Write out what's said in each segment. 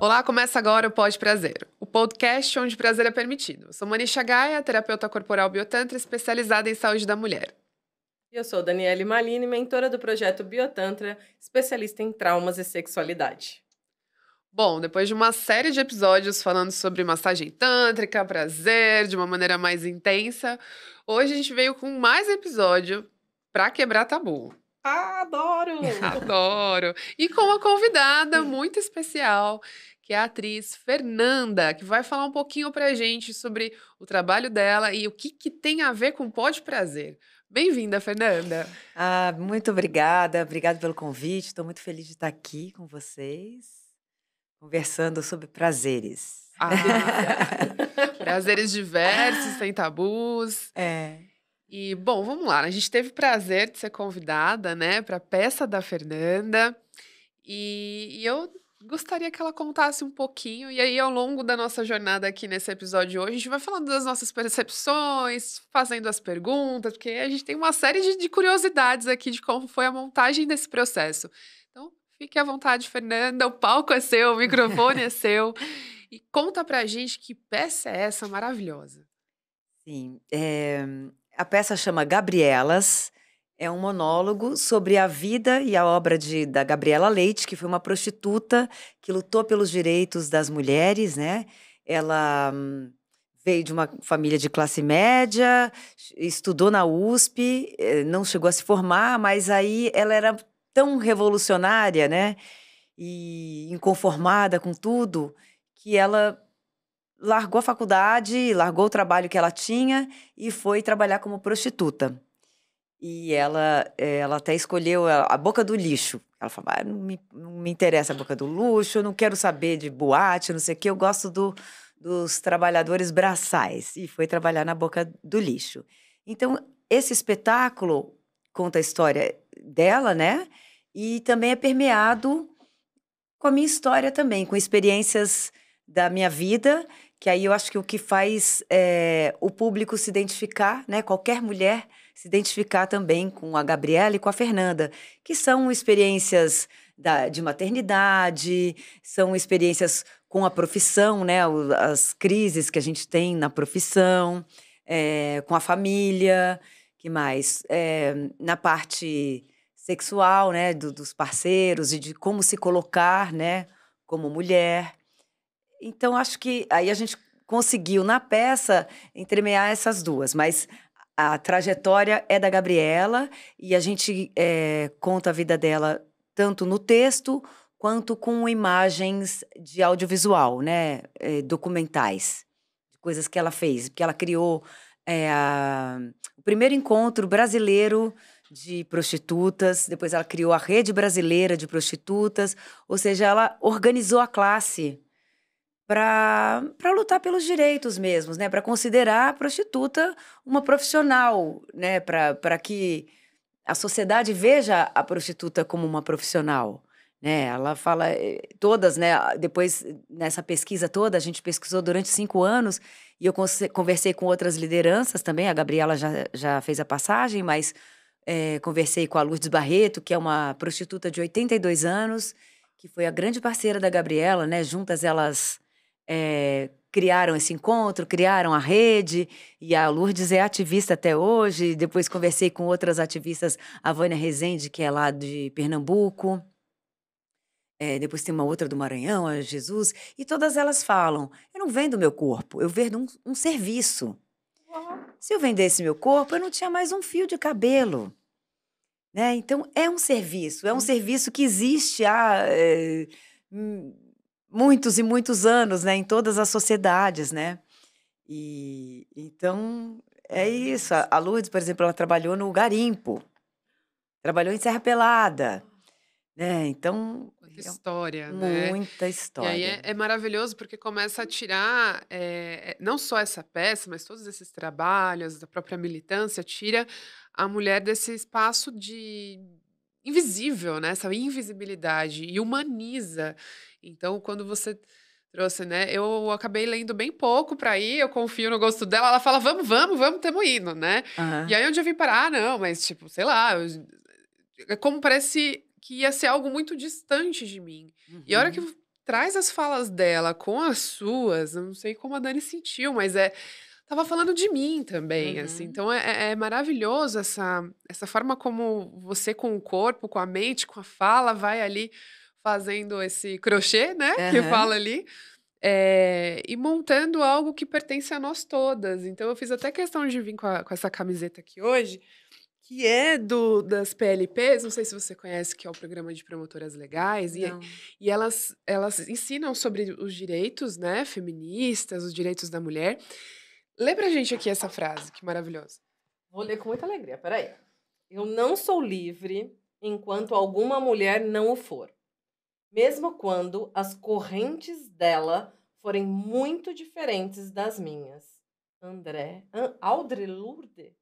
Olá, começa agora o Pode Prazer, o podcast onde prazer é permitido. Eu sou Manisha Gaia, terapeuta corporal biotantra especializada em saúde da mulher. Eu sou Daniele Malini, mentora do projeto Biotantra, especialista em traumas e sexualidade. Bom, depois de uma série de episódios falando sobre massagem tântrica, prazer, de uma maneira mais intensa, hoje a gente veio com mais episódio para quebrar tabu. Adoro! Adoro! E com uma convidada muito especial, que é a atriz Fernanda, que vai falar um pouquinho pra gente sobre o trabalho dela e o que tem a ver com Pode Prazer. Bem-vinda, Fernanda! Muito obrigada, obrigada pelo convite. Estou muito feliz de estar aqui com vocês, conversando sobre prazeres. Prazeres diversos, sem tabus. E, bom, vamos lá. A gente teve o prazer de ser convidada, né, para a peça da Fernanda. E eu gostaria que ela contasse um pouquinho. E aí, ao longo da nossa jornada aqui nesse episódio de hoje, a gente vai falando das nossas percepções, fazendo as perguntas, porque a gente tem uma série de curiosidades aqui de como foi a montagem desse processo. Então, fique à vontade, Fernanda. O palco é seu, o microfone é seu. E conta pra gente que peça é essa maravilhosa. Sim, a peça chama Gabrielas, é um monólogo sobre a vida e a obra da Gabriela Leite, que foi uma prostituta que lutou pelos direitos das mulheres, né? Ela veio de uma família de classe média, estudou na USP, não chegou a se formar, mas aí ela era tão revolucionária, né? E inconformada com tudo, que ela largou a faculdade, largou o trabalho que ela tinha e foi trabalhar como prostituta. E ela até escolheu a boca do lixo. Ela falava, não me interessa a boca do luxo, eu não quero saber de boate, não sei o quê, eu gosto dos trabalhadores braçais. E foi trabalhar na boca do lixo. Então, esse espetáculo conta a história dela, né? E também é permeado com a minha história também, com experiências da minha vida, que aí eu acho que o que faz o público se identificar, né? Qualquer mulher se identificar também com a Gabriela e com a Fernanda, que são experiências de maternidade, são experiências com a profissão, né? As crises que a gente tem na profissão, com a família, que mais? Na parte sexual, né? Dos parceiros e de como se colocar, né? Como mulher. Então, acho que aí a gente conseguiu, na peça, entremear essas duas, mas a trajetória é da Gabriela e a gente conta a vida dela tanto no texto quanto com imagens de audiovisual, né? Documentais, coisas que ela fez, porque ela criou o primeiro encontro brasileiro de prostitutas, depois ela criou a Rede Brasileira de Prostitutas, ou seja, ela organizou a classe para lutar pelos direitos mesmos, né? Para considerar a prostituta uma profissional, né? Para que a sociedade veja a prostituta como uma profissional, né? Ela fala, todas, né? Depois, nessa pesquisa toda, a gente pesquisou durante 5 anos e eu conversei com outras lideranças também, a Gabriela já fez a passagem, mas conversei com a Lourdes Barreto, que é uma prostituta de 82 anos, que foi a grande parceira da Gabriela, né? Juntas elas criaram esse encontro, criaram a rede, e a Lourdes é ativista até hoje. Depois conversei com outras ativistas, a Vânia Rezende, que é lá de Pernambuco. Depois tem uma outra do Maranhão, a Jesus, e todas elas falam, eu não vendo meu corpo, eu vendo um serviço. Se eu vendesse meu corpo, eu não tinha mais um fio de cabelo. Né? Então, é um serviço que existe há muitos e muitos anos, né? Em todas as sociedades, né? E então, é isso. A Lourdes, por exemplo, ela trabalhou no garimpo, trabalhou em Serra Pelada, né? Então, muita história, né? Muita história. E aí é maravilhoso porque começa a tirar, não só essa peça, mas todos esses trabalhos, da própria militância, tira a mulher desse espaço de invisível, né? Essa invisibilidade e humaniza. Então, quando você trouxe, né? Eu acabei lendo bem pouco para ir, eu confio no gosto dela. Ela fala, vamos, tamo indo, né? Uhum. E aí onde eu vim parar, não, mas tipo, sei lá, é como parece que ia ser algo muito distante de mim. Uhum. E a hora que traz as falas dela com as suas, eu não sei como a Dani sentiu, mas tava falando de mim também, assim. Então é maravilhoso essa forma como você com o corpo, com a mente, com a fala, vai ali fazendo esse crochê, né? Que fala ali. E montando algo que pertence a nós todas. Então eu fiz até questão de vir com essa camiseta aqui hoje, que é das PLPs, não sei se você conhece, que é o Programa de Promotoras Legais, e elas ensinam sobre os direitos, né, feministas, os direitos da mulher. Lê pra gente aqui essa frase, que maravilhosa. Vou ler com muita alegria, peraí. Eu não sou livre enquanto alguma mulher não o for, mesmo quando as correntes dela forem muito diferentes das minhas. Audre Lorde?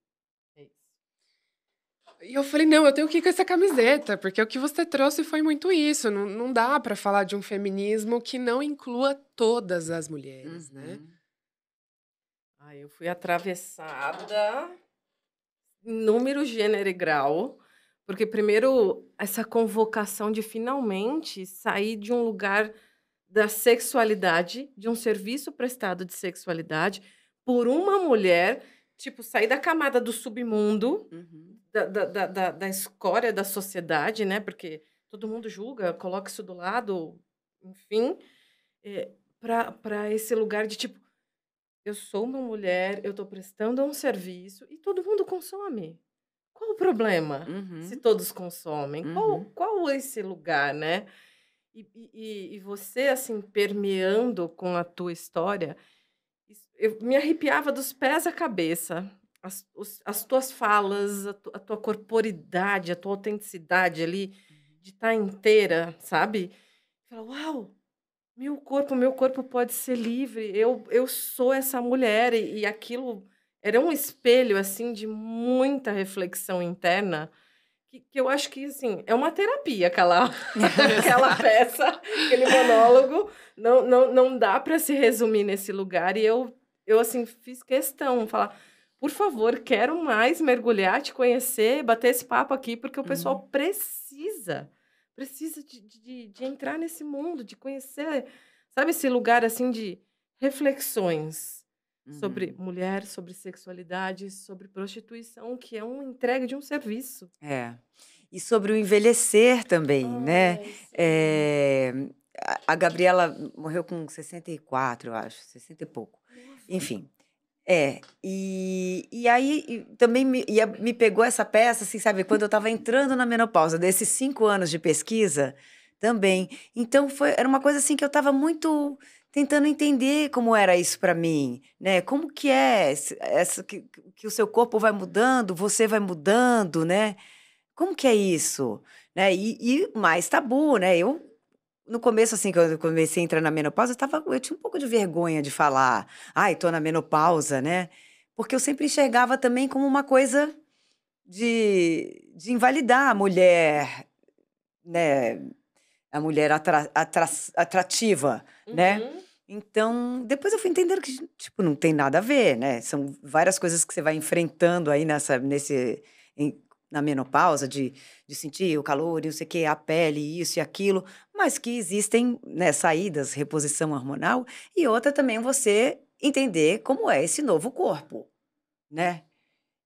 E eu falei, não, eu tenho que ir com essa camiseta, porque o que você trouxe foi muito isso. Não dá pra falar de um feminismo que não inclua todas as mulheres, né? Eu fui atravessada em número, gênero e grau, porque primeiro essa convocação de finalmente sair de um lugar da sexualidade, de um serviço prestado de sexualidade, por uma mulher, tipo, sair da camada do submundo, da escória da sociedade, né? Porque todo mundo julga, coloca isso do lado, enfim, para esse lugar de tipo, eu sou uma mulher, eu estou prestando um serviço e todo mundo consome. Qual o problema se todos consomem? Qual esse lugar, né? E você, assim, permeando com a tua história, eu me arrepiava dos pés à cabeça. As tuas falas, a tua corporidade, a tua autenticidade ali, de estar inteira, sabe? Fala, uau! Meu corpo pode ser livre. Eu sou essa mulher e aquilo era um espelho assim de muita reflexão interna que eu acho que assim é uma terapia aquela peça, aquele monólogo. Não dá para se resumir nesse lugar e eu assim fiz questão de falar, por favor, quero mais mergulhar, te conhecer, bater esse papo aqui porque o pessoal precisa de entrar nesse mundo, de conhecer, sabe, esse lugar, assim, de reflexões sobre mulher, sobre sexualidade, sobre prostituição, que é uma entrega de um serviço. E sobre o envelhecer também, né? A Gabriela morreu com 64, eu acho, 60 e pouco. Enfim. E aí também me pegou essa peça, assim, sabe, quando eu estava entrando na menopausa, desses 5 anos de pesquisa também. Então era uma coisa assim que eu estava muito tentando entender como era isso para mim, né? Como que que o seu corpo vai mudando, você vai mudando, né? Como que é isso? Né? E mais tabu, né? No começo, assim, quando eu comecei a entrar na menopausa, eu tinha um pouco de vergonha de falar, ai, tô na menopausa, né? Porque eu sempre enxergava também como uma coisa de invalidar a mulher, né? A mulher atrativa, né? Então, depois eu fui entendendo que, tipo, não tem nada a ver, né? São várias coisas que você vai enfrentando aí na menopausa, de sentir o calor e não sei o quê, a pele, isso e aquilo, mas que existem, né, saídas, reposição hormonal, e outra também você entender como é esse novo corpo, né?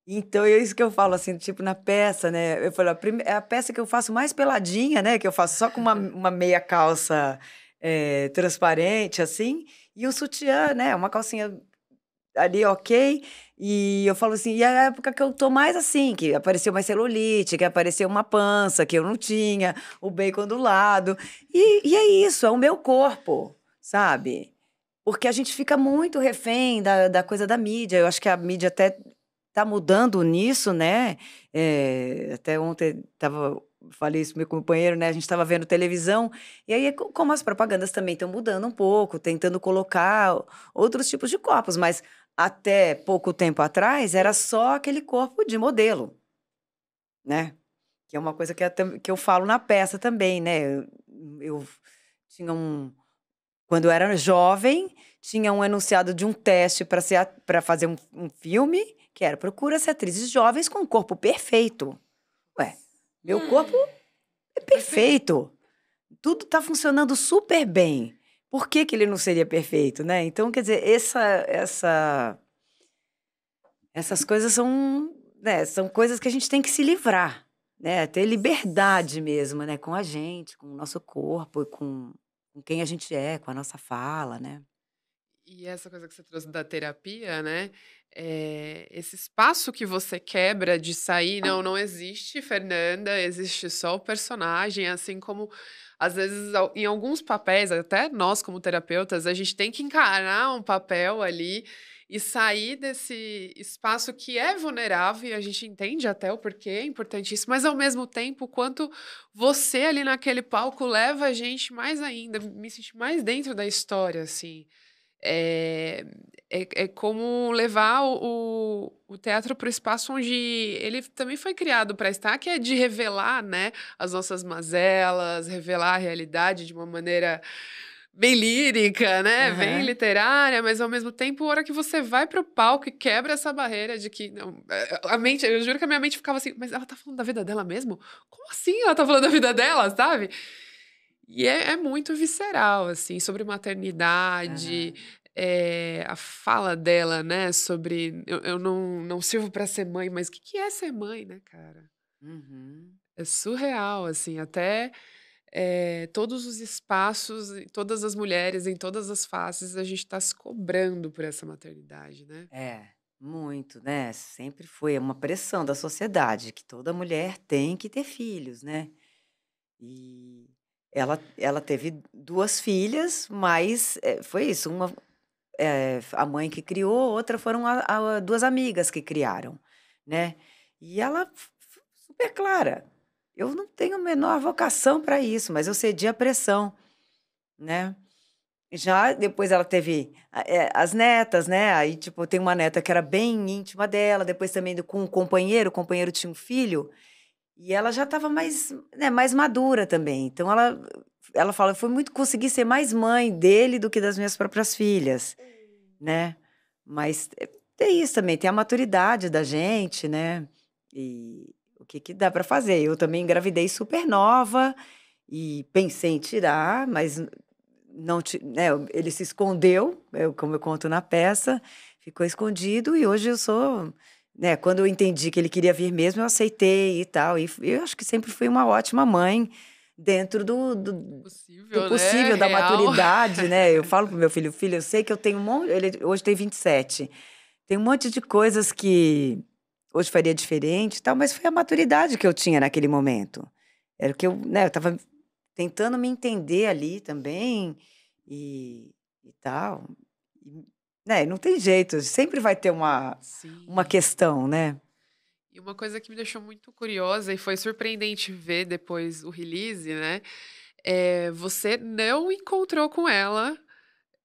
Então, é isso que eu falo, assim, tipo, na peça, né? Eu falo, é a peça que eu faço mais peladinha, né? Que eu faço só com uma meia calça transparente, assim, e um sutiã, né? Uma calcinha ali, ok. E eu falo assim, e é a época que eu tô mais assim, que apareceu mais celulite, que apareceu uma pança que eu não tinha, o bacon do lado. E é isso, é o meu corpo, sabe? Porque a gente fica muito refém da coisa da mídia. Eu acho que a mídia até tá mudando nisso, né? Até ontem falei isso com meu companheiro, né? A gente estava vendo televisão, e aí como as propagandas também estão mudando um pouco, tentando colocar outros tipos de corpos, mas até pouco tempo atrás era só aquele corpo de modelo, né? Que é uma coisa que eu falo na peça também, né? Eu tinha quando eu era jovem, tinha um enunciado de um teste para fazer um filme, que era procura-se atrizes jovens com um corpo perfeito. Ué, meu corpo é perfeito. tudo está funcionando super bem. Por que ele não seria perfeito, né? Então, quer dizer, essas coisas são, né, são coisas que a gente tem que se livrar, né? Ter liberdade mesmo, né? Com a gente, com o nosso corpo, com quem a gente é, com a nossa fala, né? E essa coisa que você trouxe da terapia, né? Esse espaço que você quebra de sair, não existe Fernanda, existe só o personagem, assim como às vezes em alguns papéis, até nós como terapeutas, a gente tem que encarar um papel ali e sair desse espaço que é vulnerável, e a gente entende até o porquê é importantíssimo, mas ao mesmo tempo, o quanto você ali naquele palco leva a gente mais ainda, me sentir mais dentro da história, assim. É, é como levar o teatro para o espaço onde ele também foi criado para estar, que é de revelar, né, as nossas mazelas, revelar a realidade de uma maneira bem lírica, né, bem Aham. literária, mas ao mesmo tempo, a hora que você vai para o palco e quebra essa barreira de que não, a mente, eu juro que a minha mente ficava assim, mas ela tá falando da vida dela mesmo? Como assim ela tá falando da vida dela, sabe? E é muito visceral, assim, sobre maternidade, Aham. a fala dela, né, sobre eu não sirvo para ser mãe, mas o que que é ser mãe, né, cara? Uhum. É surreal, assim, até, todos os espaços e todas as mulheres em todas as faces, a gente tá se cobrando por essa maternidade, né. É, muito, né? Sempre foi uma pressão da sociedade que toda mulher tem que ter filhos, né? E ela teve 2 filhas, mas, foi isso, uma, a mãe que criou, outra foram a 2 amigas que criaram, né. E ela super clara: "Eu não tenho a menor vocação para isso, mas eu cedi à pressão", né. Já depois ela teve as netas, né, aí, tipo, tem uma neta que era bem íntima dela, depois também com o companheiro tinha um filho, e ela já estava mais, né, mais madura também, então ela fala: "Foi muito conseguir ser mais mãe dele do que das minhas próprias filhas", né. Mas tem isso também, tem a maturidade da gente, né, e o que que dá para fazer. Eu também engravidei super nova e pensei em tirar, mas não ti né, ele se escondeu, como eu conto na peça, ficou escondido e hoje eu sou, né, quando eu entendi que ele queria vir mesmo, eu aceitei e tal, e eu acho que sempre fui uma ótima mãe dentro do Possível, né, possível, da real. maturidade, né. Eu falo para o meu filho: "Filho, eu sei que eu tenho um monte", ele hoje tem 27, "tem um monte de coisas que hoje faria diferente e tal", mas foi a maturidade que eu tinha naquele momento. Era o que eu, né, eu estava tentando me entender ali também, e tal, e, né, não tem jeito, sempre vai ter uma Sim. questão, né. E uma coisa que me deixou muito curiosa e foi surpreendente ver depois o release, né, você não encontrou com ela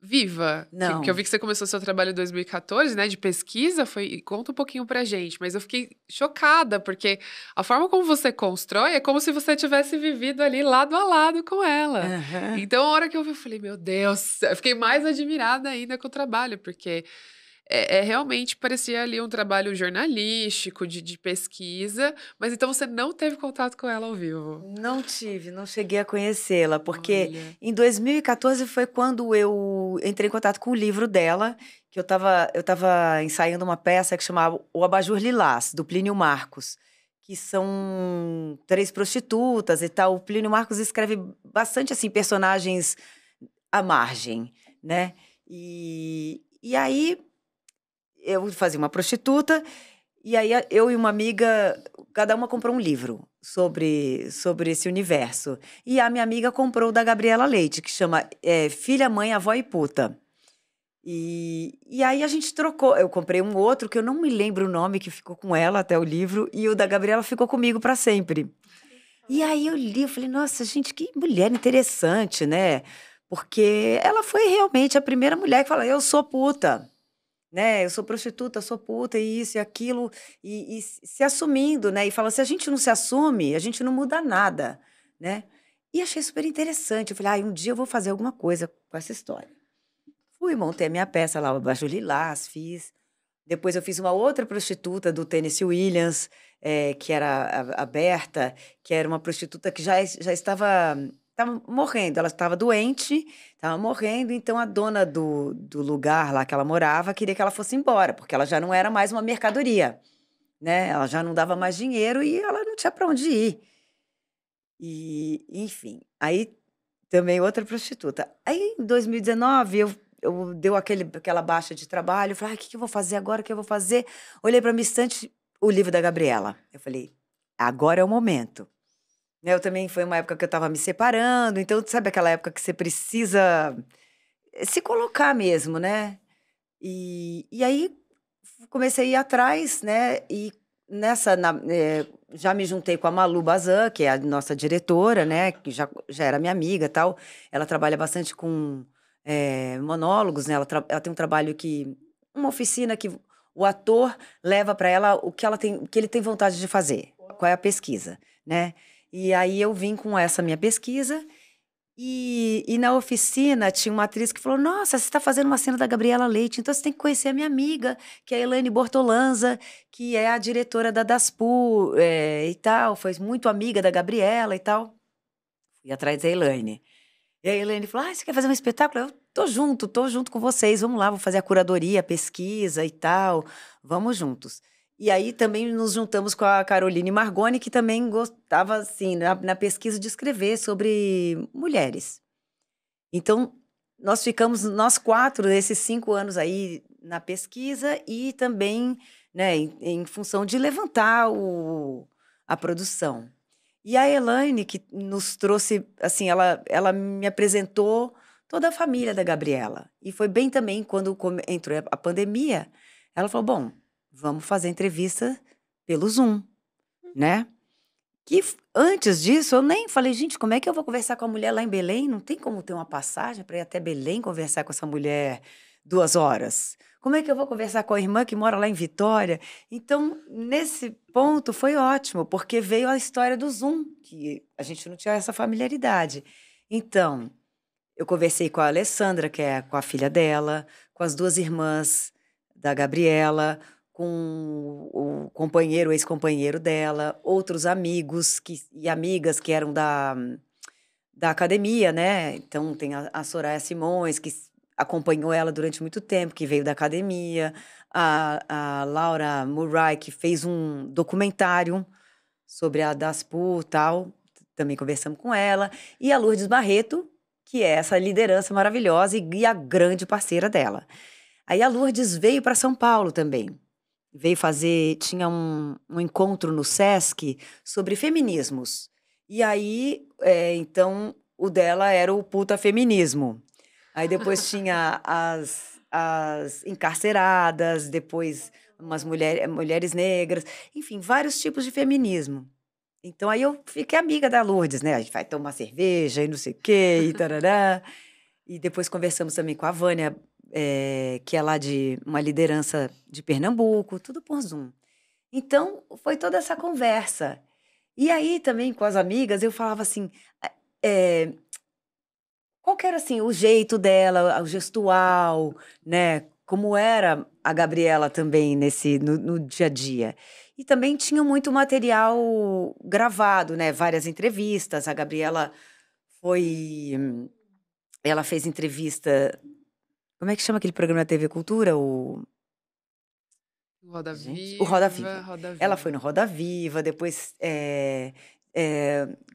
viva, que eu Não. vi que você começou seu trabalho em 2014, né, de pesquisa, foi conta um pouquinho pra gente, mas eu fiquei chocada, porque a forma como você constrói é como se você tivesse vivido ali lado a lado com ela. Aham. Então a hora que eu vi, eu falei: "Meu Deus", eu fiquei mais admirada ainda com o trabalho, porque realmente parecia ali um trabalho jornalístico, de pesquisa, mas então você não teve contato com ela ao vivo? Não tive, não cheguei a conhecê-la, porque Olha. em 2014 foi quando eu entrei em contato com o livro dela, que eu estava ensaiando uma peça que chamava O Abajur Lilás, do Plínio Marcos, que são 3 prostitutas e tal. O Plínio Marcos escreve bastante, assim, personagens à margem, né. E aí eu fazia uma prostituta, e aí eu e uma amiga, cada uma comprou um livro sobre esse universo. E a minha amiga comprou o da Gabriela Leite, que chama, Filha, Mãe, Avó e Puta. E aí a gente trocou, eu comprei um outro que eu não me lembro o nome, que ficou com ela até o livro, e o da Gabriela ficou comigo para sempre. E aí eu li, eu falei: "Nossa, gente, que mulher interessante, né", porque ela foi realmente a primeira mulher que fala: "Eu sou puta". Né, eu sou prostituta, sou puta e isso e aquilo, e se assumindo, né, e fala: "Se a gente não se assume, a gente não muda nada", né. E achei super interessante, eu falei: "Ai, um dia eu vou fazer alguma coisa com essa história". Fui, montei a minha peça lá, o Abaixo Lilás, fiz. Depois eu fiz uma outra prostituta do Tennessee Williams, que era a Berta, que era uma prostituta que já estava estava morrendo. Ela estava doente, estava morrendo, então a dona do lugar lá que ela morava queria que ela fosse embora, porque ela já não era mais uma mercadoria, né? Ela já não dava mais dinheiro e ela não tinha para onde ir. E, enfim, aí também outra prostituta. Aí, em 2019, eu deu aquela baixa de trabalho. Eu falei, o que eu vou fazer agora? O que eu vou fazer? Olhei para minha estante, o livro da Gabriela. Eu falei, agora é o momento. Né, eu também, foi uma época que eu estava me separando. Então, sabe aquela época que você precisa se colocar mesmo, né? E aí, comecei a ir atrás, né? E já me juntei com a Malu Bazan, que é a nossa diretora, né? Que já era minha amiga e tal. Ela trabalha bastante com monólogos, né? Ela tem um trabalho uma oficina que o ator leva para ela o que ele tem vontade de fazer. Qual é a pesquisa, né? E aí eu vim com essa minha pesquisa. E na oficina tinha uma atriz que falou, nossa, você está fazendo uma cena da Gabriela Leite, então você tem que conhecer a minha amiga, que é a Elaine Bortolanza, que é a diretora da Daspu e tal, foi muito amiga da Gabriela e tal. Fui atrás da Elaine. E a Elaine falou, você quer fazer um espetáculo? Eu tô junto com vocês, vamos lá, vou fazer a curadoria, a pesquisa e tal, vamos juntos. E aí também nos juntamos com a Caroline Margoni, que também gostava, assim, na pesquisa de escrever sobre mulheres. Então, nós ficamos, nós 4, nesses 5 anos aí na pesquisa e também, né, em função de levantar a produção. E a Elaine, que nos trouxe, assim, ela me apresentou toda a família da Gabriela. E foi bem também quando entrou a pandemia, ela falou, bom, vamos fazer entrevista pelo Zoom, né? Que antes disso, eu nem falei, gente, como é que eu vou conversar com a mulher lá em Belém? Não tem como ter uma passagem para ir até Belém conversar com essa mulher 2 horas. Como é que eu vou conversar com a irmã que mora lá em Vitória? Então, nesse ponto, foi ótimo, porque veio a história do Zoom, que a gente não tinha essa familiaridade. Então, eu conversei com a Alessandra, que é com a filha dela, com as 2 irmãs da Gabriela, com o ex-companheiro dela, outros amigos e amigas que eram da academia, né? Então, tem a Soraya Simões, que acompanhou ela durante muito tempo, que veio da academia, a Laura Murray, que fez um documentário sobre a Daspu e tal, também conversamos com ela, e a Lourdes Barreto, que é essa liderança maravilhosa e a grande parceira dela. Aí a Lourdes veio para São Paulo também. Tinha um encontro no Sesc sobre feminismos. E aí, então, o dela era o puta feminismo. Aí depois tinha as encarceradas, depois umas mulheres negras, enfim, vários tipos de feminismo. Então aí eu fiquei amiga da Lourdes, né? A gente vai tomar cerveja e não sei o quê, e tarará. E depois conversamos também com a Vânia, que é lá de uma liderança de Pernambuco, tudo por Zoom. Então, foi toda essa conversa. E aí, também, com as amigas, eu falava assim, qual que era, assim, o jeito dela, o gestual, né? Como era a Gabriela também no dia a dia. E também tinha muito material gravado, né? Várias entrevistas. A Gabriela ela fez entrevista. Como é que chama aquele programa da TV Cultura? Roda o Roda Viva. Ela foi no Roda Viva, depois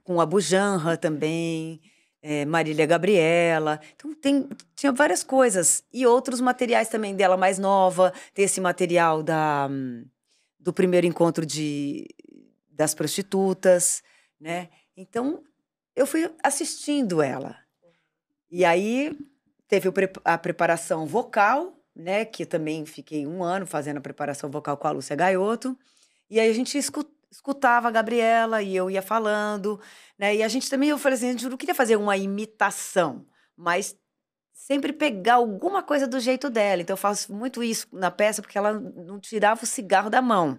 com a Bujanra também, Marília Gabriela. Então tinha várias coisas. E outros materiais também dela mais nova. Tem esse material do primeiro encontro das prostitutas, né? Então, eu fui assistindo ela. E aí teve a preparação vocal, né? Que eu também fiquei 1 ano fazendo a preparação vocal com a Lúcia Gaioto. E aí a gente escutava a Gabriela e eu ia falando, né? E a gente também, eu falei assim, a gente não queria fazer uma imitação, mas sempre pegar alguma coisa do jeito dela. Então eu faço muito isso na peça, porque ela não tirava o cigarro da mão.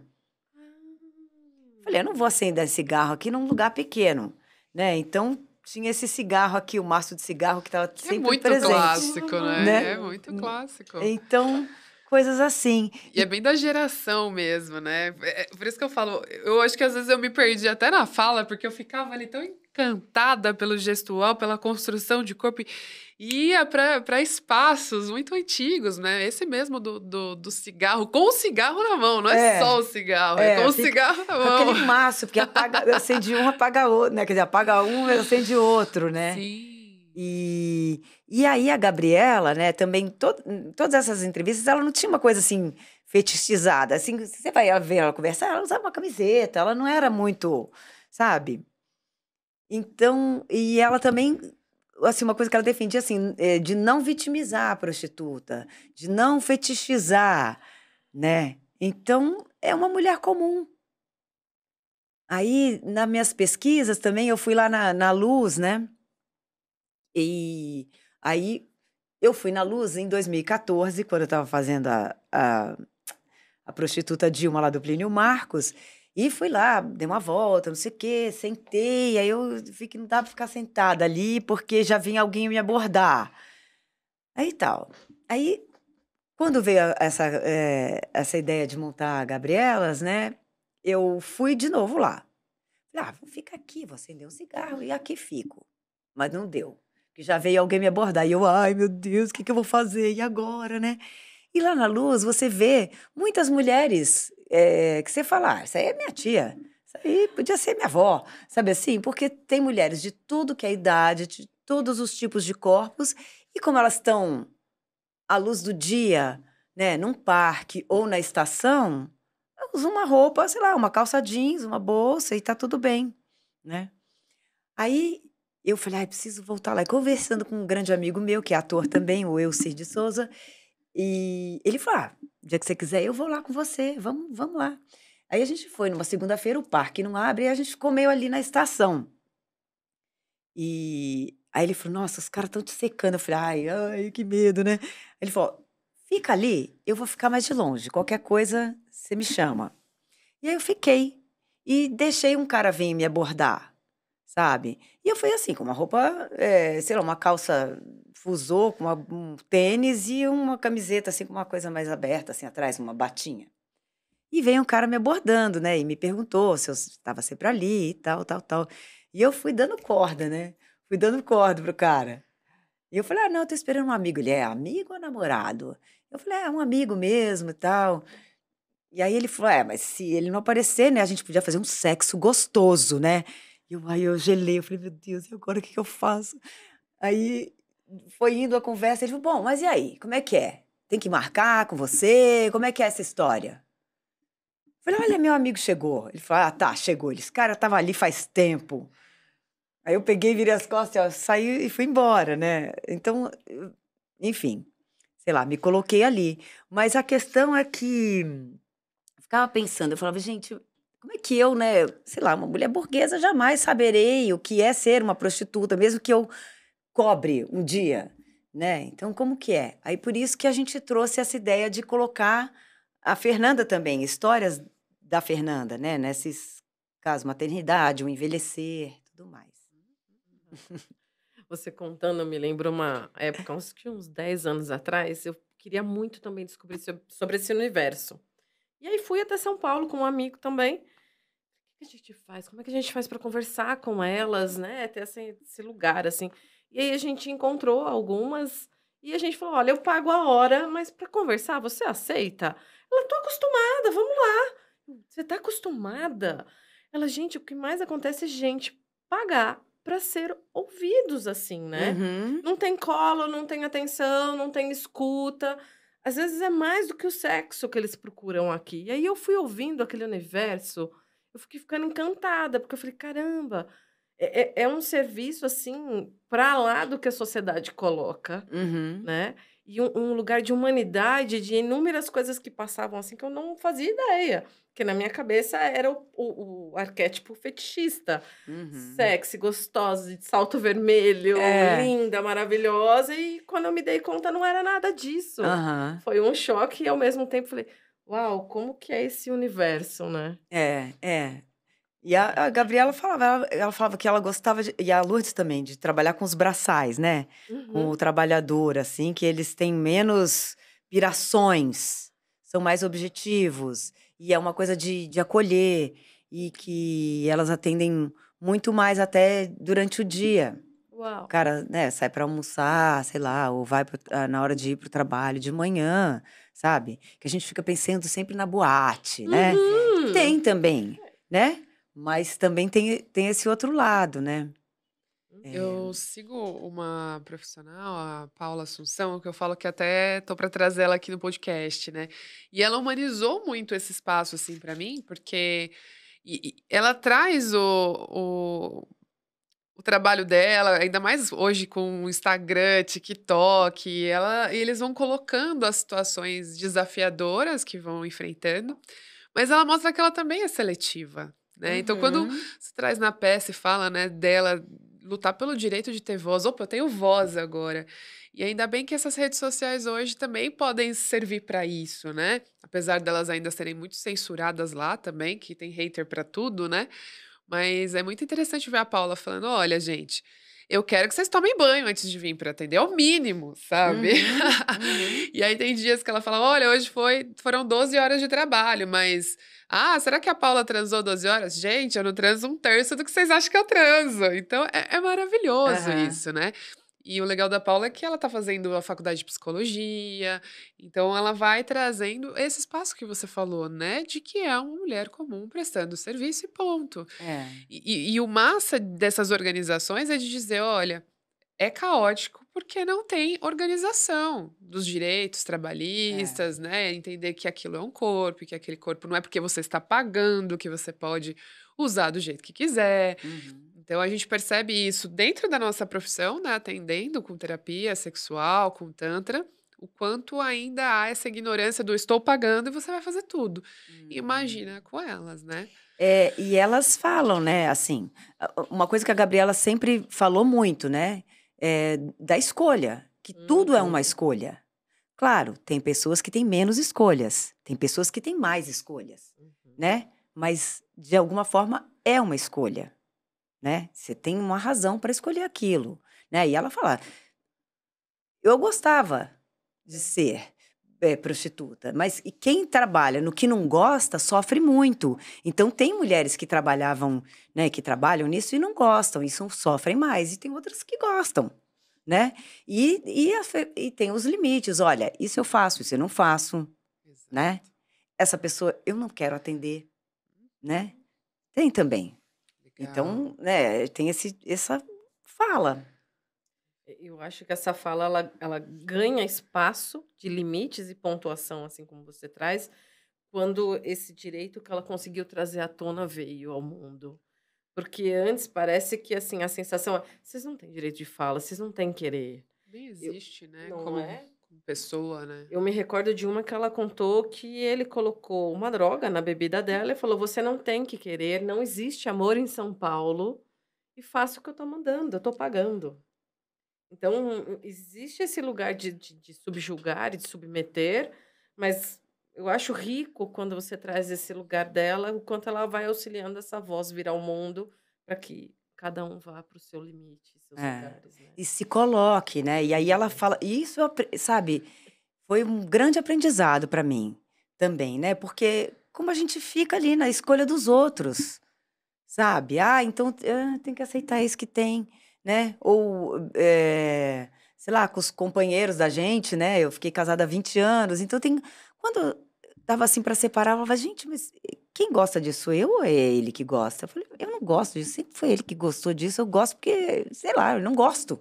Falei, eu não vou acender esse cigarro aqui num lugar pequeno, né? Então tinha esse cigarro aqui, o maço de cigarro que estava sempre presente. É muito clássico, né? É muito clássico. Então, coisas assim. E é bem da geração mesmo, né? Por isso que eu falo, eu acho que às vezes eu me perdi até na fala, porque eu ficava ali tão encantada pelo gestual, pela construção de corpo, e ia para espaços muito antigos, né? Esse mesmo do cigarro, com o cigarro na mão, não é só o cigarro, é com o cigarro na com mão. aquele maço, porque acende um, apaga outro, né? Quer dizer, apaga um, acende outro, né? Sim. E aí a Gabriela, né, também, todas essas entrevistas, ela não tinha uma coisa assim, fetichizada. Assim, você vai ver ela conversar, ela usava uma camiseta, ela não era muito, sabe? Então, e ela também, assim, uma coisa que ela defendia, assim, de não vitimizar a prostituta, de não fetichizar, né? Então, é uma mulher comum. Aí, nas minhas pesquisas também, eu fui lá na Luz, né? E aí eu fui na Luz em 2014, quando eu estava fazendo a prostituta Dilma lá do Plínio Marcos, e fui lá, dei uma volta, não sei o quê, sentei, aí eu vi que não dava para ficar sentada ali, porque já vinha alguém me abordar. Aí tal. Aí, quando veio essa ideia de montar a Gabrielas, né, eu fui de novo lá. Falei, vou ficar aqui, vou acender um cigarro e aqui fico. Mas não deu. Porque já veio alguém me abordar. E eu, ai, meu Deus, o que eu vou fazer? E agora, né? E lá na Luz, você vê muitas mulheres que você fala, isso aí é minha tia. Isso aí podia ser minha avó. Sabe assim? Porque tem mulheres de tudo que é idade, de todos os tipos de corpos. E como elas estão à luz do dia, né? Num parque ou na estação, usa uma roupa, sei lá, uma calça jeans, uma bolsa e tá tudo bem, né? Aí eu falei, preciso voltar lá. E conversando com um grande amigo meu, que é ator também, o Elcir de Souza, e ele falou, o dia que você quiser, eu vou lá com você, vamos lá. Aí a gente foi, numa segunda-feira, o parque não abre, e a gente ficou meio ali na estação. E aí ele falou, nossa, os caras estão te secando. Eu falei, ai, que medo, né? Ele falou, fica ali, eu vou ficar mais de longe, qualquer coisa, você me chama. E aí eu fiquei, e deixei um cara vir me abordar, sabe? E eu fui assim, com uma roupa, sei lá, uma calça fusô, com um tênis e uma camiseta, assim, com uma coisa mais aberta, assim, atrás, uma batinha. E veio um cara me abordando, né? E me perguntou se eu estava sempre ali e tal, tal, tal. E eu fui dando corda, né? Fui dando corda pro cara. E eu falei, não, eu tô esperando um amigo. Ele, é amigo ou namorado? Eu falei, é um amigo mesmo e tal. E aí ele falou, mas se ele não aparecer, né, a gente podia fazer um sexo gostoso, né? Aí eu gelei, eu falei, meu Deus, e agora o que eu faço? Aí foi indo a conversa, ele falou, bom, mas e aí, como é que é? Tem que marcar com você? Como é que é essa história? Eu falei, olha, meu amigo chegou. Ele falou, tá, chegou. Esse cara tava ali faz tempo. Aí eu peguei, virei as costas, ó, saí e fui embora, né? Então, enfim, sei lá, me coloquei ali. Mas a questão é que ficava pensando, eu falava, gente, como é que eu, né, sei lá, uma mulher burguesa jamais saberei o que é ser uma prostituta, mesmo que eu cobre um dia, né? Então, como que é? Aí por isso que a gente trouxe essa ideia de colocar a Fernanda também, histórias da Fernanda, né? Nesses casos, maternidade, o envelhecer, tudo mais. Você contando, me lembra uma época, uns 10 anos atrás, eu queria muito também descobrir sobre esse universo. E aí fui até São Paulo com um amigo também. O que a gente faz? Como é que a gente faz para conversar com elas, né? Ter esse lugar, assim. E aí a gente encontrou algumas e a gente falou, olha, eu pago a hora, mas para conversar, você aceita? Ela, tô acostumada, vamos lá. Você tá acostumada? Ela, gente, o que mais acontece é gente pagar para ser ouvidos, assim, né? Uhum. Não tem colo, não tem atenção, não tem escuta. Às vezes é mais do que o sexo que eles procuram aqui. E aí eu fui ouvindo aquele universo, eu fiquei ficando encantada, porque eu falei, caramba, é um serviço, assim, para lá do que a sociedade coloca, Uhum. né? E um lugar de humanidade, de inúmeras coisas que passavam, assim, que eu não fazia ideia. Porque na minha cabeça era o arquétipo fetichista. Uhum. Sexy, gostosa, de salto vermelho, É. linda, maravilhosa. E quando eu me dei conta, não era nada disso. Aham. Foi um choque e, ao mesmo tempo, falei, uau, como que é esse universo, né? É. E a Gabriela falava, ela falava que ela gostava, e a Lourdes também, de trabalhar com os braçais, né? Com Uhum. o trabalhador, assim, que eles têm menos pirações, são mais objetivos, e é uma coisa de acolher, e que elas atendem muito mais até durante o dia. O Uau. cara, né, sai para almoçar, sei lá, ou vai na hora de ir pro trabalho de manhã, sabe? Que a gente fica pensando sempre na boate, né? Uhum. Tem também, né? Mas também tem esse outro lado, né? Eu sigo uma profissional, a Paula Assunção, que eu falo que até tô para trazer ela aqui no podcast, né? E ela humanizou muito esse espaço, assim, para mim, porque ela traz o trabalho dela, ainda mais hoje com o Instagram, TikTok, e eles vão colocando as situações desafiadoras que vão enfrentando, mas ela mostra que ela também é seletiva, né? Então, quando Uhum. se traz na peça e fala, né, dela lutar pelo direito de ter voz, opa, eu tenho voz agora. E ainda bem que essas redes sociais hoje também podem servir para isso, né? Apesar delas ainda serem muito censuradas lá também, que tem hater para tudo, né? Mas é muito interessante ver a Paula falando: olha, gente, eu quero que vocês tomem banho antes de vir para atender, é o mínimo, sabe? Uhum. E aí tem dias que ela fala: olha, hoje foram 12 horas de trabalho, mas. Ah, será que a Paula transou 12 horas? Gente, eu não transo um terço do que vocês acham que eu transo. Então é maravilhoso Aham. isso, né? E o legal da Paula é que ela tá fazendo a faculdade de psicologia, então ela vai trazendo esse espaço que você falou, né? De que é uma mulher comum prestando serviço e ponto. É. E o massa dessas organizações é de dizer, olha, é caótico porque não tem organização dos direitos É. trabalhistas, né? Entender que aquilo é um corpo, e que aquele corpo não é porque você está pagando que você pode usar do jeito que quiser. Uhum. Então a gente percebe isso dentro da nossa profissão, né? Atendendo com terapia sexual, com tantra, o quanto ainda há essa ignorância do estou pagando e você vai fazer tudo. Uhum. Imagina com elas, né? E elas falam, né, assim, uma coisa que a Gabriela sempre falou muito, né, da escolha, que tudo é uma Uhum. escolha. Claro, tem pessoas que têm menos escolhas, tem pessoas que têm mais escolhas, Uhum. né, mas de alguma forma é uma escolha, né, você tem uma razão para escolher aquilo, né, e ela fala: "Eu gostava de ser, prostituta, mas e quem trabalha no que não gosta sofre muito. Então tem mulheres que trabalhavam, né, que trabalham nisso e não gostam, e sofrem mais, e tem outras que gostam, né. E tem os limites, olha, isso eu faço, isso eu não faço, né. Exato. Essa pessoa eu não quero atender, né. Tem também. Legal. Então, né, tem essa fala. Eu acho que essa fala ela ganha espaço de limites e pontuação, assim como você traz, quando esse direito que ela conseguiu trazer à tona veio ao mundo. Porque antes parece que, assim, a sensação é: "Vocês não têm direito de fala, vocês não têm querer". Nem Eu existe, né? não Como, é? como pessoa, né? Eu me recordo de uma que ela contou que ele colocou uma droga na bebida dela e falou: "Você não tem que querer, não existe amor em São Paulo, e faça o que eu tô mandando, eu tô pagando". Então, existe esse lugar de subjugar e de submeter, mas eu acho rico quando você traz esse lugar dela, o quanto ela vai auxiliando essa voz vir ao mundo, para que cada um vá para o seu limite, seus É. lugares, né. E se coloque, né, e aí ela fala e isso sabe, foi um grande aprendizado para mim também, né, porque como a gente fica ali na escolha dos outros, sabe. "Ah, então, tem que aceitar esse que tem", né, ou, sei lá, com os companheiros da gente, né, eu fiquei casada há 20 anos, então tem quando estava assim para separar, eu falava: "Gente, mas quem gosta disso, eu ou é ele que gosta?" Eu falei: "Eu não gosto disso, sempre foi ele que gostou disso, eu gosto porque, sei lá, eu não gosto".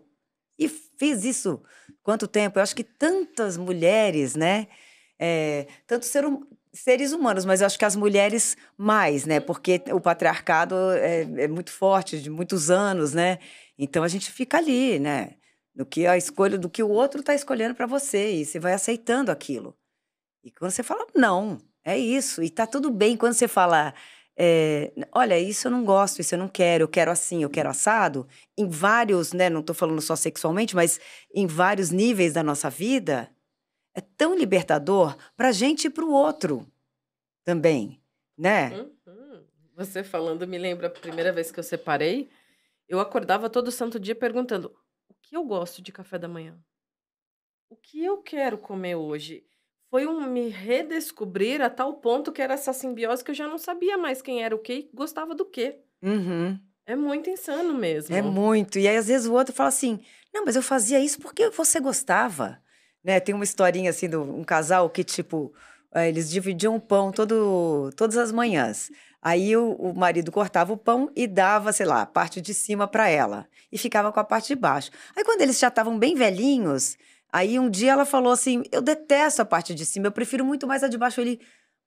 E fiz isso quanto tempo? Eu acho que tantas mulheres, né, tantos seres humanos, mas eu acho que as mulheres mais, né, porque o patriarcado é muito forte, de muitos anos, né, então a gente fica ali, né, no que a escolha do que o outro está escolhendo para você, e você vai aceitando aquilo. E quando você fala: "Não, é isso", e tá tudo bem quando você fala, "Olha, isso eu não gosto, isso eu quero assim, eu quero assado", em vários, né, não tô falando só sexualmente, mas em vários níveis da nossa vida, é tão libertador pra gente e para o outro também, né. Uhum. Você falando me lembra a primeira vez que eu separei, eu acordava todo santo dia perguntando: "O que eu gosto de café da manhã? O que eu quero comer hoje?". foi me redescobrir a tal ponto que era essa simbiose que eu já não sabia mais quem era o quê e gostava do quê. Uhum. É muito insano É mesmo. muito. E aí, às vezes, o outro fala assim: não, mas eu fazia isso porque você gostava. Né? Tem uma historinha assim de um casal que, tipo, eles dividiam o pão todas as manhãs. Aí o marido cortava o pão e dava, sei lá, a parte de cima para ela. E ficava com a parte de baixo. Aí, quando eles já estavam bem velhinhos, aí um dia ela falou assim: eu detesto a parte de cima, eu prefiro muito mais a de baixo. Ele.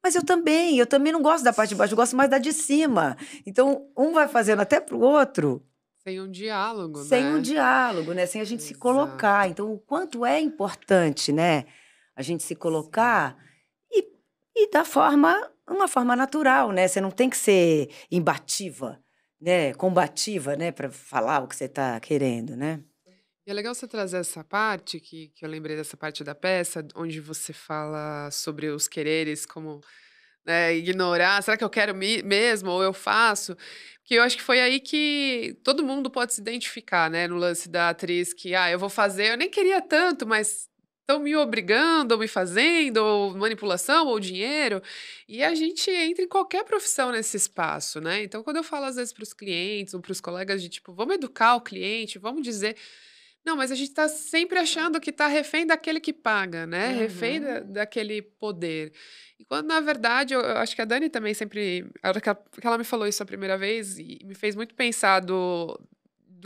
Mas eu também não gosto da parte de baixo, eu gosto mais da de cima. Então, um vai fazendo até pro outro. Sem um diálogo, Sem um né? diálogo, né? Sem a gente se Exato. colocar. Então, o quanto é importante, né? A gente se colocar e, e da uma forma natural, né? Você não tem que ser imbativa, né? Combativa, né? Para falar o que você está querendo, né? E é legal você trazer essa parte, que eu lembrei dessa parte da peça, onde você fala sobre os quereres, como, né, ignorar, será que eu quero mesmo, ou eu faço? Porque eu acho que foi aí que todo mundo pode se identificar, né, no lance da atriz que, eu vou fazer, eu nem queria tanto, mas estão me obrigando, ou me fazendo, ou manipulação, ou dinheiro, e a gente entra em qualquer profissão nesse espaço, né? Então, quando eu falo às vezes para os clientes, ou para os colegas de tipo, vamos educar o cliente, vamos dizer não, mas a gente tá sempre achando que tá refém daquele que paga, né, refém Uhum. daquele poder. E quando na verdade eu acho que a Dani também sempre a hora que ela me falou isso a primeira vez e me fez muito pensar do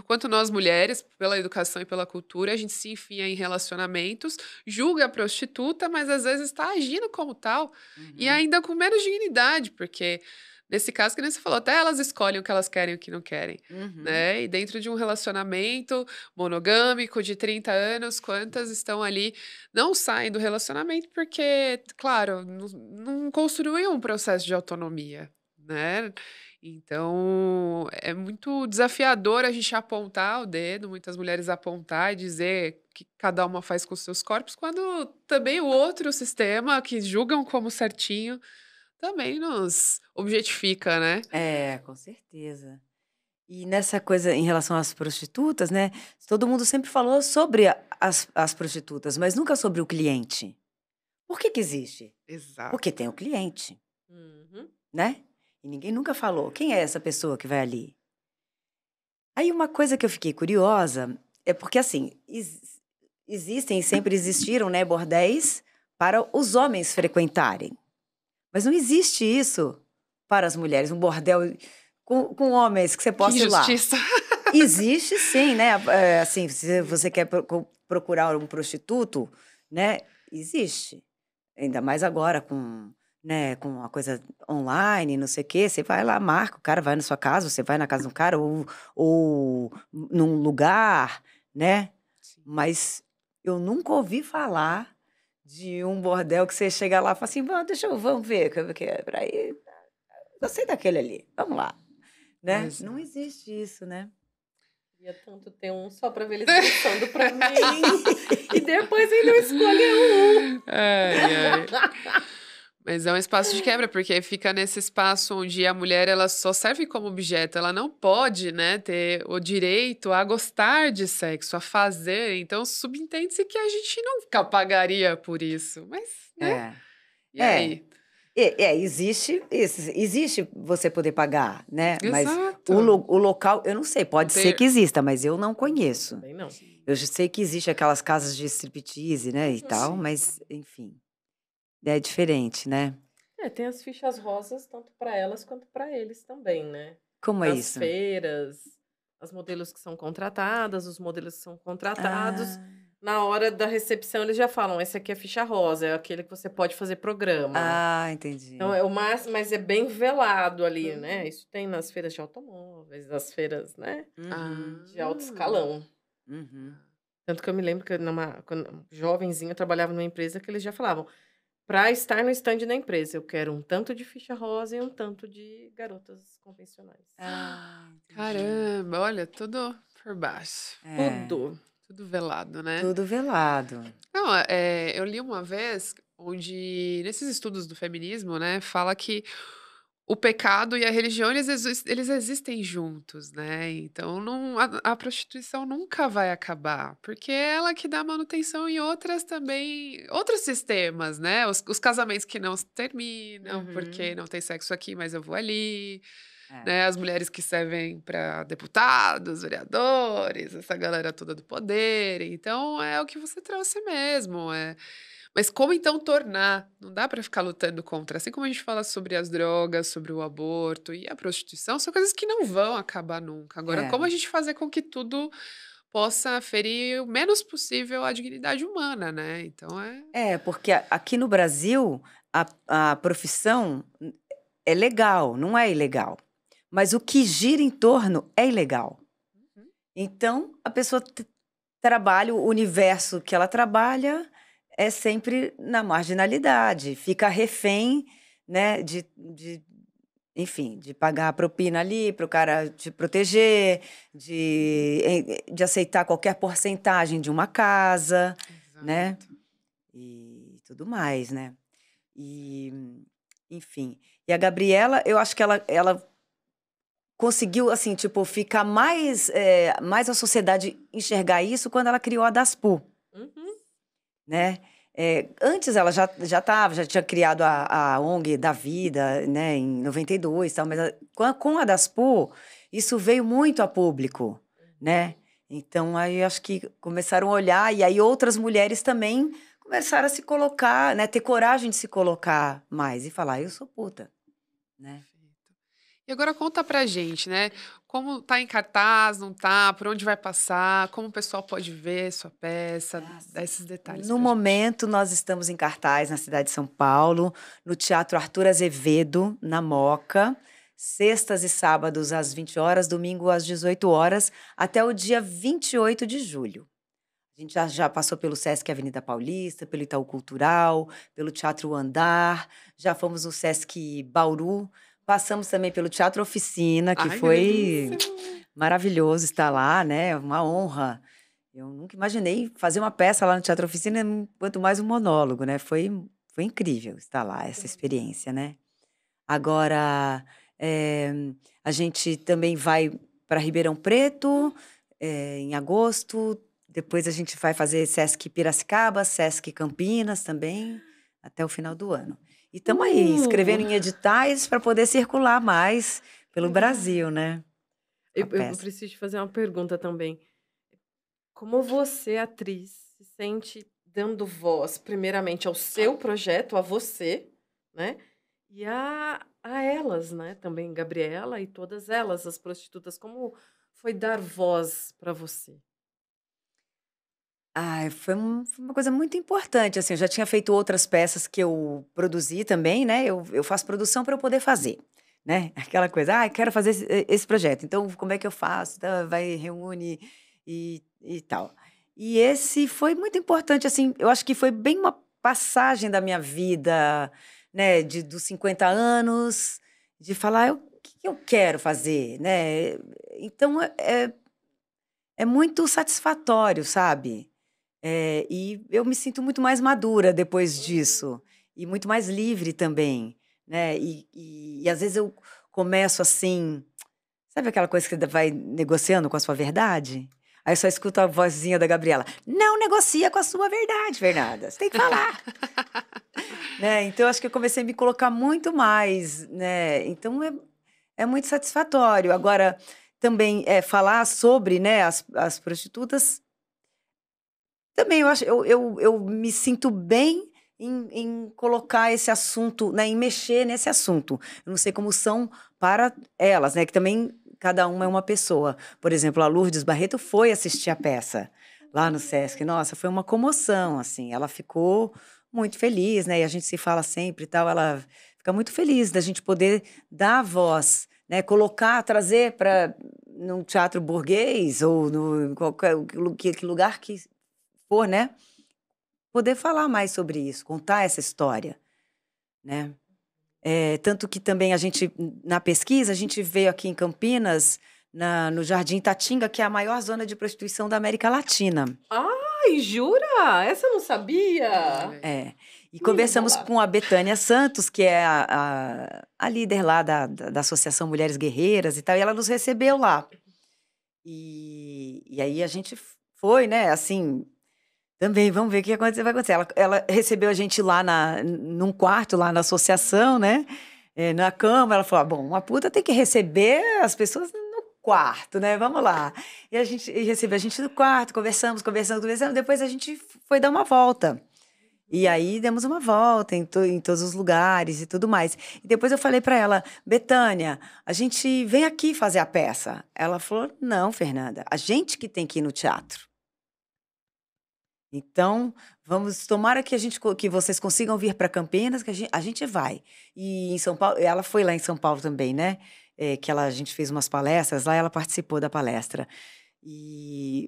quanto nós mulheres, pela educação e pela cultura, a gente se enfia em relacionamentos, julga a prostituta, mas às vezes está agindo como tal e Uhum, ainda com menos dignidade, porque nesse caso que nem você falou, até elas escolhem o que elas querem e o que não querem. uhum. Né? E dentro de um relacionamento monogâmico de 30 anos, quantas estão ali, não saem do relacionamento porque, claro, não construíam um processo de autonomia, né? Então, é muito desafiador a gente apontar o dedo, muitas mulheres apontar e dizer que cada uma faz com seus corpos, quando também o outro sistema, que julgam como certinho, também nos objetifica, né? É, com certeza. E nessa coisa em relação às prostitutas, né? Todo mundo sempre falou sobre as prostitutas, mas nunca sobre o cliente. Por que que existe? Porque Exato. tem o cliente, Uhum. né? E ninguém nunca falou quem é essa pessoa que vai ali. Aí uma coisa que eu fiquei curiosa é porque assim, existem e sempre existiram, né, bordéis para os homens frequentarem. Mas não existe isso para as mulheres, um bordel com homens que você Que possa ir lá. injustiça. Existe sim, né? Assim, se você quer procurar um prostituto, né? Existe. Ainda mais agora com, né, com a coisa online, não sei o quê. Você vai lá, marca, o cara vai na sua casa, você vai na casa do cara, ou num lugar, né? Sim. Mas eu nunca ouvi falar de um bordel que você chega lá e fala assim, vamos ver, que é pra ir. Gostei daquele ali, vamos lá, né? Não Exato. existe isso, né? Queria tanto ter um só pra ver eles dançando pra mim. E depois ainda escolher um. Ai, ai. Mas é um espaço de quebra, porque fica nesse espaço onde a mulher ela só serve como objeto, ela não pode, né, ter o direito a gostar de sexo, a fazer. Então subentende-se que a gente nunca pagaria por isso. Mas, né? É. E É, aí? existe você poder pagar, né? Mas Exato. o local, eu não sei, Não pode ser que ter. exista, mas eu não conheço. Também não. Sim, Eu já sei que existe aquelas casas de striptease, né, e tal, sim. mas enfim, é diferente, né? É, tem as fichas rosas tanto pra elas quanto pra eles também, né? Como é Nas isso? feiras, as modelos que são contratadas, os modelos que são contratados. Ah, Na hora da recepção, eles já falam: esse aqui é ficha rosa, é aquele que você pode fazer programa. Então, entendi. é o máximo, mas é bem velado ali, né? Isso tem nas feiras de automóveis, nas feiras, né? Uhum, De alto Ah. escalão. uhum. Tanto que eu me lembro que quando jovenzinha eu trabalhava numa empresa que eles já falavam: para estar no stand da empresa, eu quero um tanto de ficha rosa e um tanto de garotas convencionais. Entendi. Caramba, olha, tudo por baixo. É, Tudo. Tudo velado, né? tudo velado. Não, eu li uma vez onde, nesses estudos do feminismo, né, fala que o pecado e a religião, eles existem juntos, né? Então, a prostituição nunca vai acabar, porque é ela que dá manutenção em outras também, outros sistemas, né? Os casamentos que não se terminam, porque não tem sexo aqui, mas eu vou ali, né? As mulheres que servem para deputados, vereadores, essa galera toda do poder. Então, é o que você trouxe mesmo, Mas como então tornar? Não dá para ficar lutando contra. Assim como a gente fala sobre as drogas, sobre o aborto e a prostituição, são coisas que não vão acabar nunca. Agora, como a gente fazer com que tudo possa ferir o menos possível a dignidade humana, né? Então porque aqui no Brasil a profissão é legal, não é ilegal. Mas o que gira em torno é ilegal. Então, a pessoa trabalha, o universo que ela trabalha é sempre na marginalidade, fica refém, né, enfim, de pagar a propina ali para o cara te proteger, de aceitar qualquer porcentagem de uma casa, né, e tudo mais, né. E, enfim, e a Gabriela, eu acho que ela conseguiu, assim, tipo, ficar mais a sociedade enxergar isso quando ela criou a Daspu. Né? Antes ela já tinha criado a ONG da Vida, né, em 92, tal, mas com a Daspu, isso veio muito a público, né? Então, aí acho que começaram a olhar, e aí outras mulheres também começaram a se colocar, né, ter coragem de se colocar mais e falar, eu sou puta, né? E agora conta pra gente, né? Como tá em cartaz, não tá? Por onde vai passar? Como o pessoal pode ver sua peça? Dá esses detalhes No pra momento, nós estamos em cartaz na cidade de São Paulo, no Teatro Arthur Azevedo, na Moca, sextas e sábados às 20 horas, domingo às 18 horas, até o dia 28 de julho. A gente já passou pelo Sesc Avenida Paulista, pelo Itaú Cultural, pelo Teatro Andar, já fomos no Sesc Bauru, passamos também pelo Teatro Oficina, que foi maravilhoso estar lá, né? Uma honra. Eu nunca imaginei fazer uma peça lá no Teatro Oficina, quanto mais um monólogo, né? Foi incrível estar lá, essa experiência, né? Agora, a gente também vai para Ribeirão Preto, em agosto. Depois a gente vai fazer Sesc Piracicaba, Sesc Campinas também, até o final do ano. E estamos aí, escrevendo em editais para poder circular mais pelo Brasil, né? Eu preciso te fazer uma pergunta também. Como você, atriz, se sente dando voz, primeiramente, ao seu projeto, a você, né? E a elas, né? Também Gabriela e todas elas, as prostitutas. Como foi dar voz para você? Foi uma coisa muito importante, assim, eu já tinha feito outras peças que eu produzi também, né, eu faço produção para eu poder fazer, né, aquela coisa, quero fazer esse projeto, então como é que eu faço? Tá, vai, reúne e tal. E esse foi muito importante, assim, eu acho que foi bem uma passagem da minha vida, né, dos 50 anos, de falar, o que eu quero fazer, né, então é muito satisfatório, sabe? E eu me sinto muito mais madura depois disso, e muito mais livre também, né? E às vezes eu começo assim, sabe aquela coisa que você vai negociando com a sua verdade? Aí eu só escuto a vozinha da Gabriela, não negocia com a sua verdade, Fernanda, você tem que falar. Né? Então, eu acho que eu comecei a me colocar muito mais, né? Então, é muito satisfatório. Agora, também falar sobre, né, as prostitutas. Também eu me sinto bem em colocar esse assunto, né, em mexer nesse assunto. Eu não sei como são para elas, né, que também cada uma é uma pessoa. Por exemplo, a Lourdes Barreto foi assistir a peça lá no Sesc. Nossa, foi uma comoção, assim. Ela ficou muito feliz, né, e a gente se fala sempre e tal. Ela fica muito feliz da gente poder dar voz, né, colocar, trazer para num teatro burguês ou no qualquer lugar que for, né, poder falar mais sobre isso, contar essa história, né. Tanto que também a gente, na pesquisa, a gente veio aqui em Campinas, no Jardim Tatinga, que é a maior zona de prostituição da América Latina. Ai, jura? Essa eu não sabia! E conversamos com a Betânia Santos, que é a líder lá da Associação Mulheres Guerreiras e tal, e ela nos recebeu lá. E aí a gente foi, né, assim, também, vamos ver o que vai acontecer. Ela recebeu a gente lá num quarto, lá na associação, né, na cama. Ela falou, bom, uma puta tem que receber as pessoas no quarto, né, vamos lá. E recebeu a gente no quarto, conversamos, depois a gente foi dar uma volta. E aí demos uma volta em todos os lugares e tudo mais. E depois eu falei para ela, Betânia, a gente vem aqui fazer a peça. Ela falou, não, Fernanda, a gente que tem que ir no teatro. Então, tomara que vocês consigam vir para Campinas, que a gente vai. E em São Paulo, ela foi lá em São Paulo também, né? A gente fez umas palestras lá, ela participou da palestra.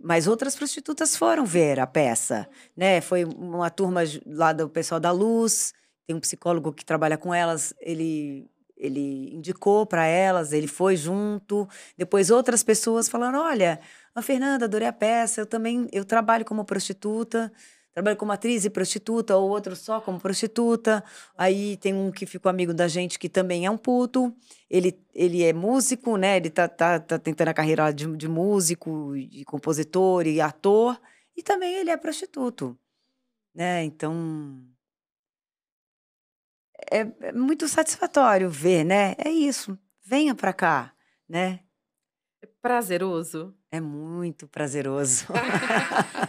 Mas outras prostitutas foram ver a peça, né? Foi uma turma lá do pessoal da Luz, tem um psicólogo que trabalha com elas, ele indicou para elas, ele foi junto. Depois outras pessoas falaram, olha, a Fernanda, adorei a peça, eu trabalho como prostituta, trabalho como atriz e prostituta, ou outro só como prostituta. Aí tem um que ficou amigo da gente que também é um puto. Ele é músico, né? Ele tá tentando a carreira de músico, de compositor e ator. E também ele é prostituto, né? Então, é muito satisfatório ver, né? É isso. Venha pra cá, né? É prazeroso. É muito prazeroso.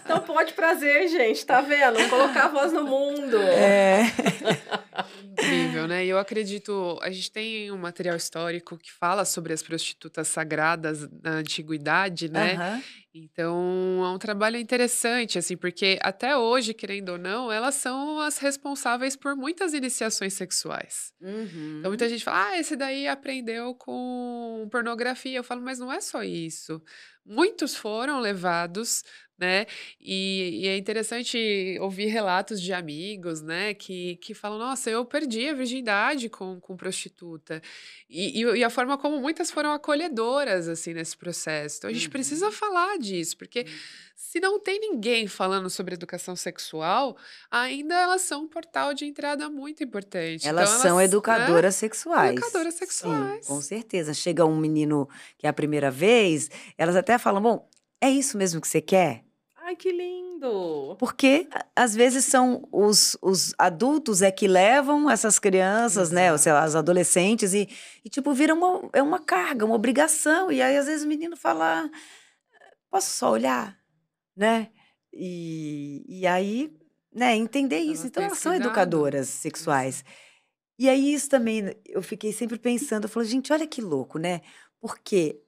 Então pode prazer, gente, tá vendo? Colocar a voz no mundo. Incrível, né? E eu acredito, a gente tem um material histórico que fala sobre as prostitutas sagradas na antiguidade, né? Aham. Então, é um trabalho interessante, assim, porque até hoje, querendo ou não, elas são as responsáveis por muitas iniciações sexuais. Então, muita gente fala, esse daí aprendeu com pornografia. Eu falo, mas não é só isso. Muitos foram levados, né? E é interessante ouvir relatos de amigos, né? Que falam, nossa, eu perdi a virgindade com prostituta. E a forma como muitas foram acolhedoras, assim, nesse processo. Então, a gente precisa falar disso, porque se não tem ninguém falando sobre educação sexual, ainda elas são um portal de entrada muito importante. Elas Então, são né? educadoras sexuais. Educadoras Sim, sexuais. com certeza. Chega um menino que é a primeira vez, elas até falam, bom, é isso mesmo que você quer? Ai, que lindo! Porque às vezes são os adultos que levam essas crianças, né, ou sei lá, as adolescentes, e tipo, vira uma carga, uma obrigação. E aí, às vezes, o menino fala, posso só olhar? Né? E aí, né, entender isso. Ela Então, tem elas esse são cuidado. educadoras sexuais. E aí, isso também, eu fiquei sempre pensando, eu falo, gente, olha que louco, né? Porque,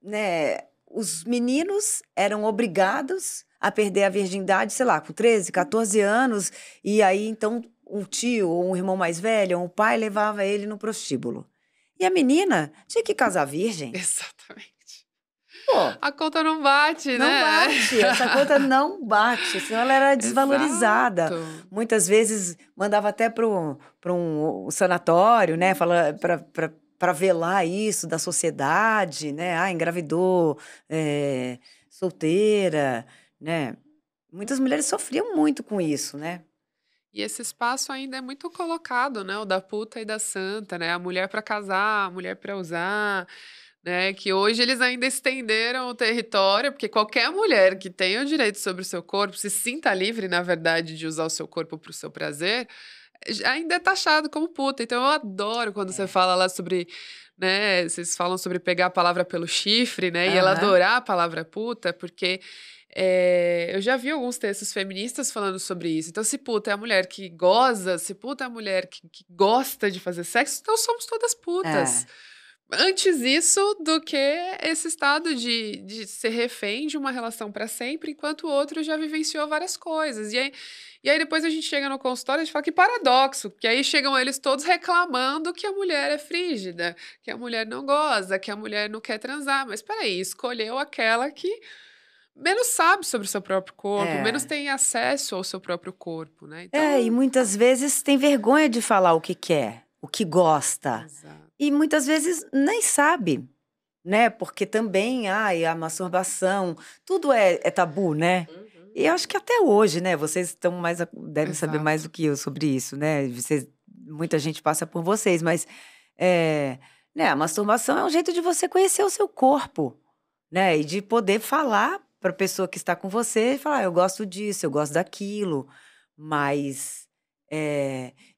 né, os meninos eram obrigados a perder a virgindade, sei lá, com 13, 14 anos, e aí, então, um tio ou um irmão mais velho, ou um pai levava ele no prostíbulo. E a menina tinha que casar virgem. Exatamente. Pô, A conta não bate, não né? bate, essa conta não bate, senão ela era desvalorizada. Exato. Muitas vezes mandava até para um sanatório, né, para velar isso da sociedade, né? Ah, engravidou, solteira, né? Muitas mulheres sofriam muito com isso, né? E esse espaço ainda é muito colocado, né? O da puta e da santa, né? A mulher para casar, a mulher para usar, né? Que hoje eles ainda estenderam o território, porque qualquer mulher que tenha o direito sobre o seu corpo, se sinta livre, na verdade, de usar o seu corpo para o seu prazer, ainda é taxado como puta. Então eu adoro quando você fala lá sobre, né? Vocês falam sobre pegar a palavra pelo chifre, né? E ela Aham. adorar a palavra puta, porque eu já vi alguns textos feministas falando sobre isso. Então, se puta é a mulher que goza, se puta é a mulher que gosta de fazer sexo, então somos todas putas. Antes isso do que esse estado de ser refém de uma relação para sempre, enquanto o outro já vivenciou várias coisas. E aí depois a gente chega no consultório e a gente fala que paradoxo, que aí chegam eles todos reclamando que a mulher é frígida, que a mulher não goza, que a mulher não quer transar. Mas peraí, escolheu aquela que menos sabe sobre o seu próprio corpo, menos tem acesso ao seu próprio corpo, né? Então, E muitas vezes tem vergonha de falar o que quer, o que gosta. exato. E muitas vezes nem sabe, né? Porque também, a masturbação, tudo é tabu, né? E eu acho que até hoje, né? Vocês estão devem saber Exato. mais do que eu sobre isso, né? Muita gente passa por vocês, mas né, a masturbação é um jeito de você conhecer o seu corpo, né? E de poder falar para a pessoa que está com você, falar, eu gosto disso, eu gosto daquilo, mas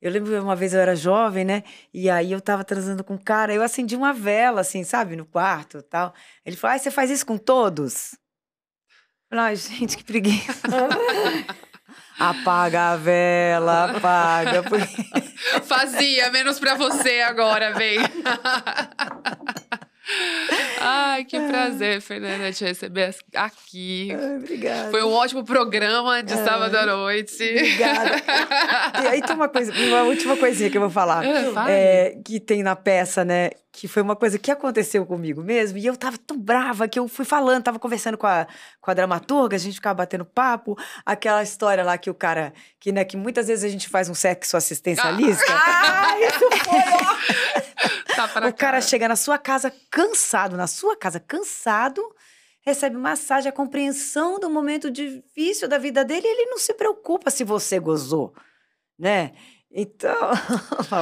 eu lembro uma vez eu era jovem, né? E aí eu tava transando com um cara, eu acendi uma vela, assim, sabe, no quarto e tal. Ele falou, você faz isso com todos? Ai, gente, que preguiça. Apaga a vela, apaga. Fazia, menos pra você agora, vem. Ai, que prazer, Fernanda, te receber aqui. Ai, obrigada. Foi um ótimo programa de sábado à noite. Obrigada. E aí tem uma última coisinha que eu vou falar. Que tem na peça, né? Que foi uma coisa que aconteceu comigo mesmo. E eu tava tão brava que eu fui falando, tava conversando com a dramaturga, a gente ficava batendo papo. Aquela história lá que o cara, que muitas vezes a gente faz um sexo assistencialista. Isso foi ótimo! O cara chega na sua casa cansado, recebe massagem, a compreensão do momento difícil da vida dele, e ele não se preocupa se você gozou, né? Então,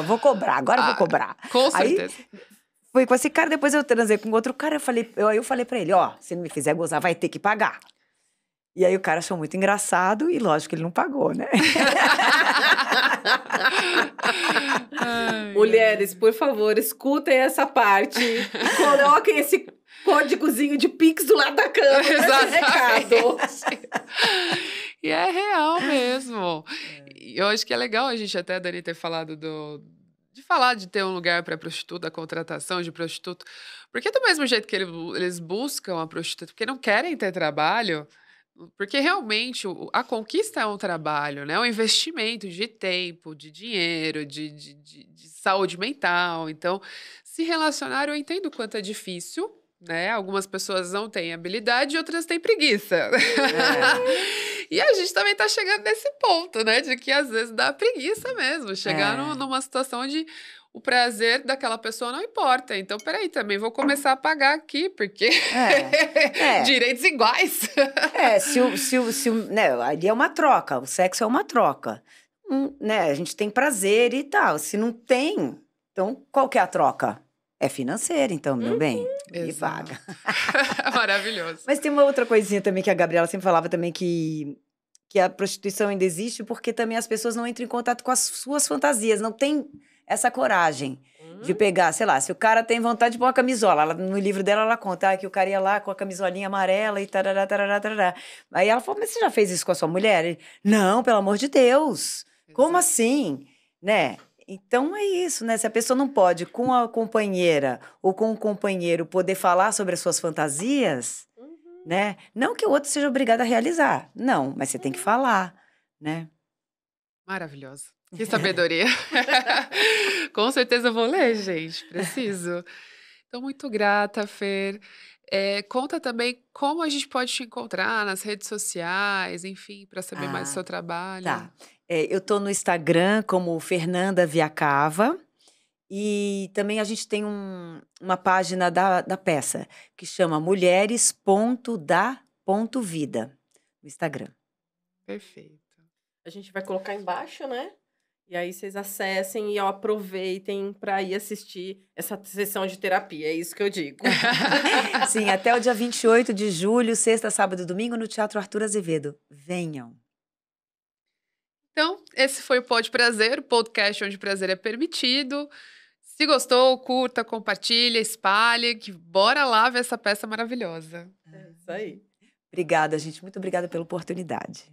vou cobrar, agora vou cobrar. Com certeza. Aí, foi com esse cara, depois eu transei com outro cara, eu falei pra ele, se não me fizer gozar, vai ter que pagar. E aí o cara achou muito engraçado e lógico que ele não pagou, né? Mulheres, por favor, escutem essa parte e coloquem esse códigozinho de Pix do lado da cama. Exatamente. E é real mesmo. E eu acho que é legal a gente até, Dani, ter falado de ter um lugar para prostituta, a contratação de prostituto. Porque do mesmo jeito que eles buscam a prostituta, porque não querem ter trabalho, porque realmente a conquista é um trabalho, né? É um investimento de tempo, de dinheiro, de saúde mental. Então, se relacionar, eu entendo o quanto é difícil, né? Algumas pessoas não têm habilidade e outras têm preguiça. E a gente também tá chegando nesse ponto, né? De que às vezes dá preguiça mesmo. Chegar numa situação onde o prazer daquela pessoa não importa. Então, peraí, também vou começar a pagar aqui, porque direitos iguais. Né, ali é uma troca, o sexo é uma troca. Né, a gente tem prazer e tal. Se não tem, então qual que é a troca? É financeira, então, meu bem. E paga. Maravilhoso. Mas tem uma outra coisinha também que a Gabriela sempre falava também, que a prostituição ainda existe porque também as pessoas não entram em contato com as suas fantasias, não tem essa coragem de pegar, sei lá, se o cara tem vontade de pôr uma camisola, no livro dela ela conta que o cara ia lá com a camisolinha amarela e tarará, tarará, tarará. Aí ela falou, mas você já fez isso com a sua mulher? Ele, não, pelo amor de Deus, como assim? Né? Então é isso, né? Se a pessoa não pode, com a companheira ou com o companheiro, poder falar sobre as suas fantasias, né? Não que o outro seja obrigado a realizar, não, mas você tem que falar, né? Maravilhoso. Que sabedoria. Com certeza eu vou ler, gente. Preciso. Então, muito grata, Fer. Conta também como a gente pode te encontrar nas redes sociais, enfim, para saber mais do seu trabalho. Tá. Eu tô no Instagram como Fernanda Viacava. E também a gente tem uma página da peça que chama mulheres.da.vida no Instagram. Perfeito. A gente vai colocar embaixo, né? E aí vocês acessem e aproveitem para ir assistir essa sessão de terapia. É isso que eu digo. Sim, até o dia 28 de julho, sexta, sábado e domingo, no Teatro Arthur Azevedo. Venham. Então, esse foi o Pode Prazer, o podcast onde o prazer é permitido. Se gostou, curta, compartilha, espalhe, que bora lá ver essa peça maravilhosa. É isso aí. Obrigada, gente. Muito obrigada pela oportunidade.